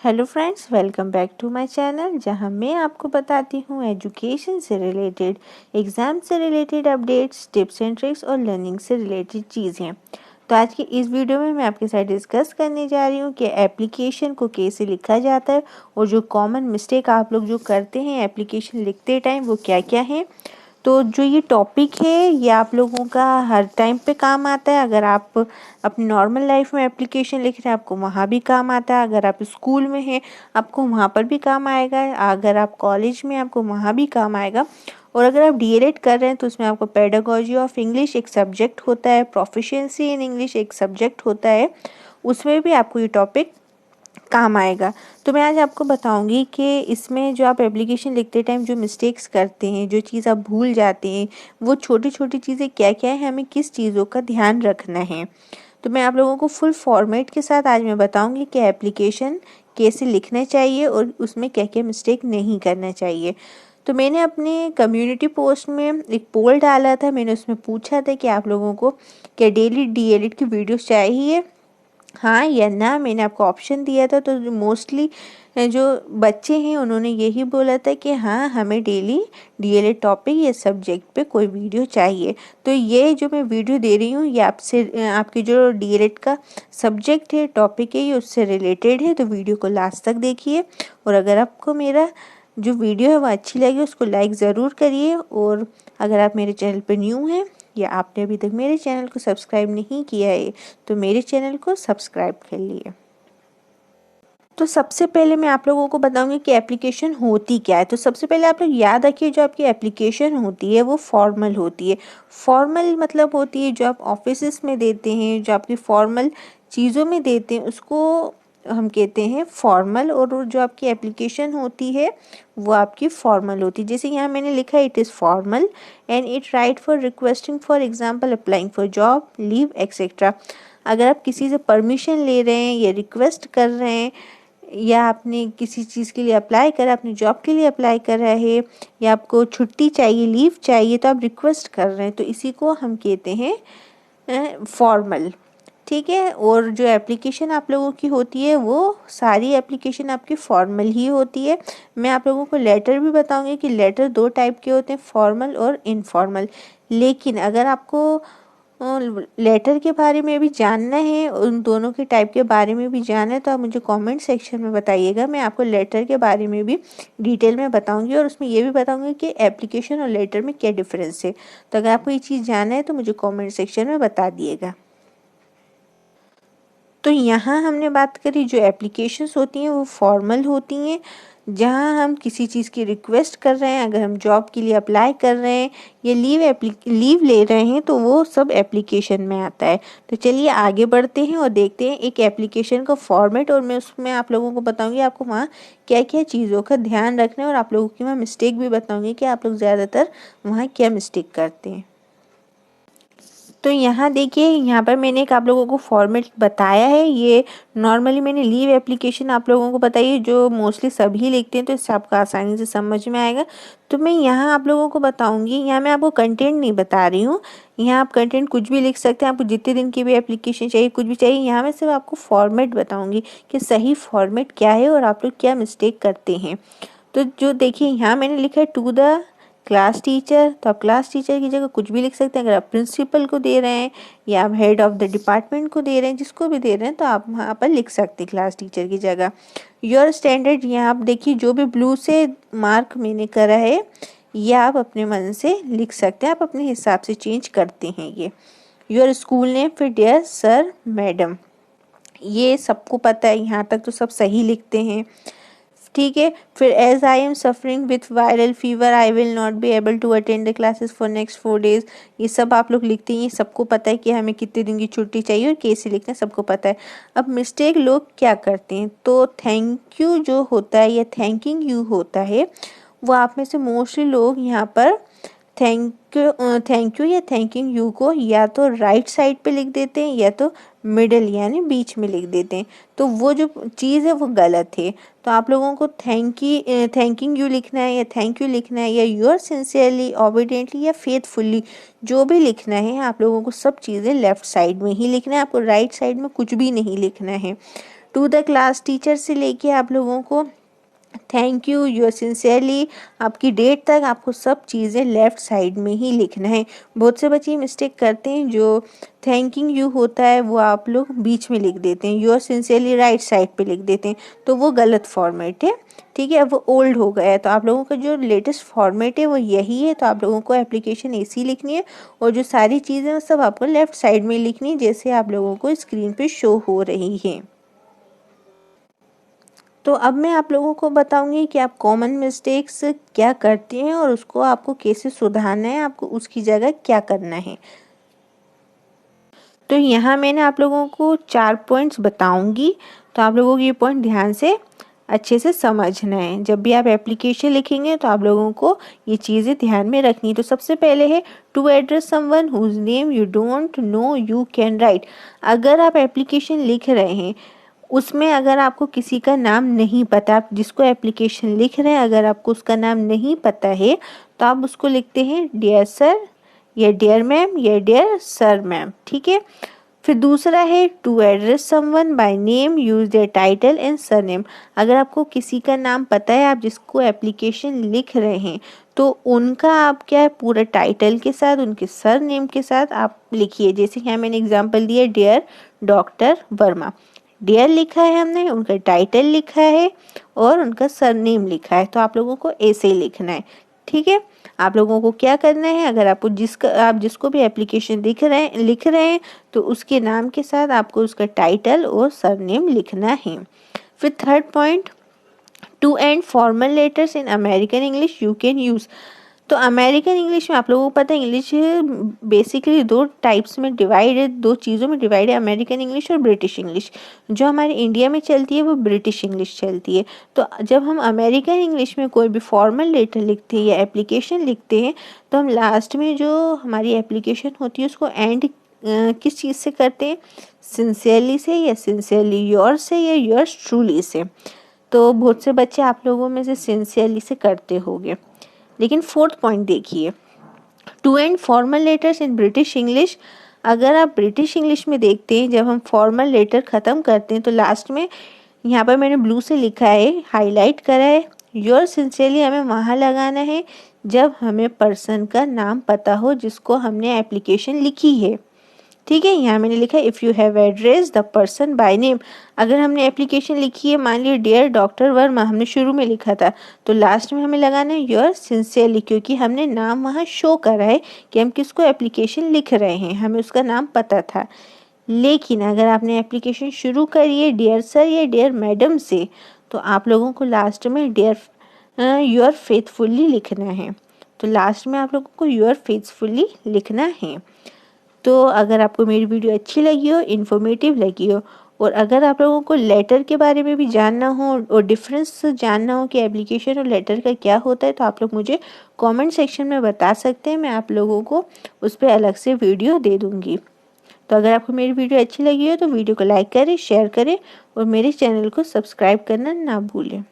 Hello friends, welcome back to my channel जहां मैं आपको बताती हूं एजुकेशन से रिलेटेड, एग्ज़ाम से related updates, tips and tricks और लर्निंग से रिलेटेड चीज़ें। तो आज की इस वीडियो में मैं आपके साथ डिस्कस करने जा रही हूं कि एप्लीकेशन को कैसे लिखा जाता है और जो कॉमन मिस्टेक आप लोग जो करते हैं एप्लीकेशन लिखते टाइम वो क्या क्या है। तो जो ये टॉपिक है ये आप लोगों का हर टाइम पे काम आता है। अगर आप अपनी नॉर्मल लाइफ में एप्लीकेशन लिख रहे हैं आपको वहाँ भी काम आता है, अगर आप स्कूल में हैं आपको वहाँ पर भी काम आएगा, अगर आप कॉलेज में आपको वहाँ भी काम आएगा। और अगर आप डीएलएड कर रहे हैं तो उसमें आपको पेडागोजी ऑफ इंग्लिश एक सब्जेक्ट होता है, प्रोफिशिएंसी इन इंग्लिश एक सब्जेक्ट होता है, उसमें भी आपको ये टॉपिक काम आएगा। तो मैं आज आपको बताऊंगी कि इसमें जो आप एप्लीकेशन लिखते टाइम जो मिस्टेक्स करते हैं, जो चीज़ आप भूल जाते हैं, वो छोटी छोटी चीज़ें क्या क्या है, हमें किस चीज़ों का ध्यान रखना है। तो मैं आप लोगों को फुल फॉर्मेट के साथ आज मैं बताऊंगी कि एप्लीकेशन कैसे लिखना चाहिए और उसमें क्या क्या मिस्टेक नहीं करना चाहिए। तो मैंने अपने कम्युनिटी पोस्ट में एक पोल डाला था, मैंने उसमें पूछा था कि आप लोगों को क्या डेली डीएलएड की वीडियोस चाहिए, हाँ या ना। मैंने आपको ऑप्शन दिया था तो मोस्टली जो बच्चे हैं उन्होंने यही बोला था कि हाँ हमें डेली डीएलएड टॉपिक या सब्जेक्ट पे कोई वीडियो चाहिए। तो ये जो मैं वीडियो दे रही हूँ ये आपसे आपकी जो डीएलएड का सब्जेक्ट है, टॉपिक है, ये उससे रिलेटेड है। तो वीडियो को लास्ट तक देखिए और अगर आपको मेरा जो वीडियो है वो अच्छी लगी उसको लाइक ज़रूर करिए। और अगर आप मेरे चैनल पर न्यू हैं या आपने अभी तक मेरे चैनल को सब्सक्राइब नहीं किया है तो मेरे चैनल को सब्सक्राइब कर लिए। तो सबसे पहले मैं आप लोगों को बताऊंगी कि एप्लीकेशन होती क्या है। तो सबसे पहले आप लोग याद रखिए जो आपकी एप्लीकेशन होती है वो फॉर्मल होती है। फॉर्मल मतलब होती है जो आप ऑफिसेस में देते हैं, जो आपकी फॉर्मल चीज़ों में देते हैं उसको हम कहते हैं फॉर्मल। और जो आपकी एप्लीकेशन होती है वो आपकी फॉर्मल होती है। जैसे यहाँ मैंने लिखा है it is formal and it right for requesting for example applying for job, leave etcetera. अगर आप किसी से परमिशन ले रहे हैं या रिक्वेस्ट कर रहे हैं या आपने किसी चीज़ के लिए अप्लाई करा, अपने जॉब के लिए अप्लाई कर रहे हैं या आपको छुट्टी चाहिए, लीव चाहिए, तो आप रिक्वेस्ट कर रहे हैं तो इसी को हम कहते हैं फॉर्मल। ठीक है। और जो एप्लीकेशन आप लोगों की होती है वो सारी एप्लीकेशन आपकी फॉर्मल ही होती है। मैं आप लोगों को लेटर भी बताऊंगी कि लेटर दो टाइप के होते हैं, फॉर्मल और इनफॉर्मल। लेकिन अगर आपको लेटर के बारे में भी जानना है, उन दोनों के टाइप के बारे में भी जानना है तो आप मुझे कमेंट सेक्शन में बताइएगा। मैं आपको लेटर के बारे में भी डिटेल में बताऊंगी और उसमें ये भी बताऊंगी कि एप्लीकेशन और लेटर में क्या डिफरेंस है। तो अगर आपको ये चीज़ जानना है तो मुझे कमेंट सेक्शन में बता दिएगा। तो यहाँ हमने बात करी जो एप्लीकेशंस होती हैं वो फॉर्मल होती हैं, जहाँ हम किसी चीज़ की रिक्वेस्ट कर रहे हैं, अगर हम जॉब के लिए अप्लाई कर रहे हैं या लीव ले रहे हैं तो वो सब एप्लीकेशन में आता है। तो चलिए आगे बढ़ते हैं और देखते हैं एक एप्लीकेशन का फॉर्मेट, और मैं उसमें आप लोगों को बताऊंगी आपको वहाँ क्या क्या चीज़ों का ध्यान रखना है और आप लोगों की वहाँ मिस्टेक भी बताऊंगी कि आप लोग ज़्यादातर वहाँ क्या मिस्टेक करते हैं। तो यहाँ देखिए, यहाँ पर मैंने एक आप लोगों को फॉर्मेट बताया है। ये नॉर्मली मैंने लीव एप्लीकेशन आप लोगों को बताई है जो मोस्टली सभी लिखते हैं, तो इससे आपको आसानी से समझ में आएगा। तो मैं यहाँ आप लोगों को बताऊँगी, यहाँ मैं आपको कंटेंट नहीं बता रही हूँ, यहाँ आप कंटेंट कुछ भी लिख सकते हैं, आपको जितने दिन की भी एप्लीकेशन चाहिए कुछ भी चाहिए। यहाँ मैं सिर्फ आपको फॉर्मेट बताऊँगी कि सही फॉर्मेट क्या है और आप लोग क्या मिस्टेक करते हैं। तो जो देखिए यहाँ मैंने लिखा है टू द क्लास टीचर, तो आप क्लास टीचर की जगह कुछ भी लिख सकते हैं। अगर आप प्रिंसिपल को दे रहे हैं या आप हेड ऑफ द डिपार्टमेंट को दे रहे हैं, जिसको भी दे रहे हैं तो आप वहाँ पर लिख सकते हैं क्लास टीचर की जगह। योर स्टैंडर्ड, यहाँ आप देखिए जो भी ब्लू से मार्क मैंने करा है ये आप अपने मन से लिख सकते हैं, आप अपने हिसाब से चेंज करते हैं ये। योर स्कूल नेम, फिर डियर सर मैडम, ये सबको पता है, यहाँ तक तो सब सही लिखते हैं। ठीक है। फिर as I am suffering with viral fever I will not be able to attend the classes for next 4 days, ये सब आप लोग लिखते हैं, ये सबको पता है कि हमें कितने दिन की छुट्टी चाहिए और कैसे लिखना है, सबको पता है। अब मिस्टेक लोग क्या करते हैं, तो थैंक यू जो होता है या थैंकिंग यू होता है वो आप में से मोस्टली लोग यहाँ पर थैंक यू या थैंकिंग यू को या तो राइट साइड पे लिख देते हैं या तो मिडल यानी बीच में लिख देते हैं। तो वो जो चीज़ है वो गलत है। तो आप लोगों को थैंकिंग यू लिखना है या थैंक यू लिखना है या यूर सिंसियरली, ऑबिडेंटली या फेथफुली, जो भी लिखना है आप लोगों को सब चीज़ें लेफ्ट साइड में ही लिखना है, आपको राइट साइड में कुछ भी नहीं लिखना है। टू द क्लास टीचर से लेके आप लोगों को थैंक यू, यूर सिंसियरली, आपकी डेट तक आपको सब चीज़ें लेफ़्ट साइड में ही लिखना है। बहुत से बच्चे मिस्टेक करते हैं, जो थैंकिंग यू होता है वो आप लोग बीच में लिख देते हैं, यूर सिंसियरली राइट साइड पे लिख देते हैं, तो वो गलत फॉर्मेट है। ठीक है, अब वो ओल्ड हो गया है, तो आप लोगों का जो लेटेस्ट फॉर्मेट है वो यही है। तो आप लोगों को एप्लीकेशन ऐसी लिखनी है और जो सारी चीज़ें वो सब आपको लेफ़्ट साइड में लिखनी है, जैसे आप लोगों को स्क्रीन पे शो हो रही है। तो अब मैं आप लोगों को बताऊंगी कि आप कॉमन मिस्टेक्स क्या करते हैं और उसको आपको कैसे सुधारना है, आपको उसकी जगह क्या करना है। तो यहाँ मैंने आप लोगों को 4 पॉइंट्स बताऊंगी, तो आप लोगों को ये पॉइंट ध्यान से अच्छे से समझना है। जब भी आप एप्लीकेशन लिखेंगे तो आप लोगों को ये चीज़ें ध्यान में रखनी है। तो सबसे पहले है to address someone whose name you don't know you can write. अगर आप एप्लीकेशन लिख रहे हैं, उसमें अगर आपको किसी का नाम नहीं पता, आप जिसको एप्लीकेशन लिख रहे हैं अगर आपको उसका नाम नहीं पता है, तो आप उसको लिखते हैं डियर सर या डियर मैम या डियर सर मैम। ठीक है, फिर दूसरा है to address someone by name use their title and surname. अगर आपको किसी का नाम पता है, आप जिसको एप्लीकेशन लिख रहे हैं, तो उनका आप क्या है पूरा टाइटल के साथ उनके सर नेम के साथ आप लिखिए। जैसे यहाँ मैंने एग्जांपल दिया डियर डॉक्टर वर्मा, डियर लिखा है हमने, उनका टाइटल लिखा है और उनका सरनेम लिखा है, तो आप लोगों को ऐसे ही लिखना है। ठीक है, आप लोगों को क्या करना है, अगर आपको आप जिसको भी एप्लीकेशन लिख रहे हैं तो उसके नाम के साथ आपको उसका टाइटल और सरनेम लिखना है। फिर third point, to end formal letters in American English you can use. तो अमेरिकन इंग्लिश में आप लोगों को पता है इंग्लिश बेसिकली दो टाइप्स में डिवाइड है, दो चीज़ों में डिवाइड है, अमेरिकन इंग्लिश और ब्रिटिश इंग्लिश। जो हमारे इंडिया में चलती है वो ब्रिटिश इंग्लिश चलती है। तो जब हम अमेरिकन इंग्लिश में कोई भी फॉर्मल लेटर लिखते हैं या एप्लीकेशन लिखते हैं, तो हम लास्ट में जो हमारी एप्लीकेशन होती है उसको एंड किस चीज़ से करते हैं, सिंसियरली से या सिंसियरली योर से या योर्स ट्रूली से। तो बहुत से बच्चे आप लोगों में से सिंसियरली से करते होंगे। लेकिन फोर्थ पॉइंट देखिए, to end formal letters in British English. अगर आप ब्रिटिश इंग्लिश में देखते हैं, जब हम फॉर्मल लेटर ख़त्म करते हैं तो लास्ट में यहाँ पर मैंने ब्लू से लिखा है, हाईलाइट करा है, योर सिंसियरली हमें वहाँ लगाना है जब हमें पर्सन का नाम पता हो जिसको हमने एप्लीकेशन लिखी है। ठीक है, यहाँ मैंने लिखा है if you have address the person by name. अगर हमने एप्लीकेशन लिखी है, मान लीजिए डियर डॉक्टर वर्मा हमने शुरू में लिखा था, तो लास्ट में हमें लगाना है योर सिंसियरली, क्योंकि हमने नाम वहाँ शो करा है कि हम किसको एप्लीकेशन लिख रहे हैं, हमें उसका नाम पता था। लेकिन अगर आपने एप्लीकेशन शुरू करी है डियर सर या डियर मैडम से, तो आप लोगों को लास्ट में डियर योर फेथफुली लिखना है। तो लास्ट में आप लोगों को योर फेथफुली लिखना है। तो अगर आपको मेरी वीडियो अच्छी लगी हो, इन्फॉर्मेटिव लगी हो, और अगर आप लोगों को लेटर के बारे में भी जानना हो और डिफरेंस जानना हो कि एप्लीकेशन और लेटर का क्या होता है, तो आप लोग मुझे कमेंट सेक्शन में बता सकते हैं, मैं आप लोगों को उस पर अलग से वीडियो दे दूँगी। तो अगर आपको मेरी वीडियो अच्छी लगी हो तो वीडियो को लाइक करें, शेयर करें और मेरे चैनल को सब्सक्राइब करना ना भूलें।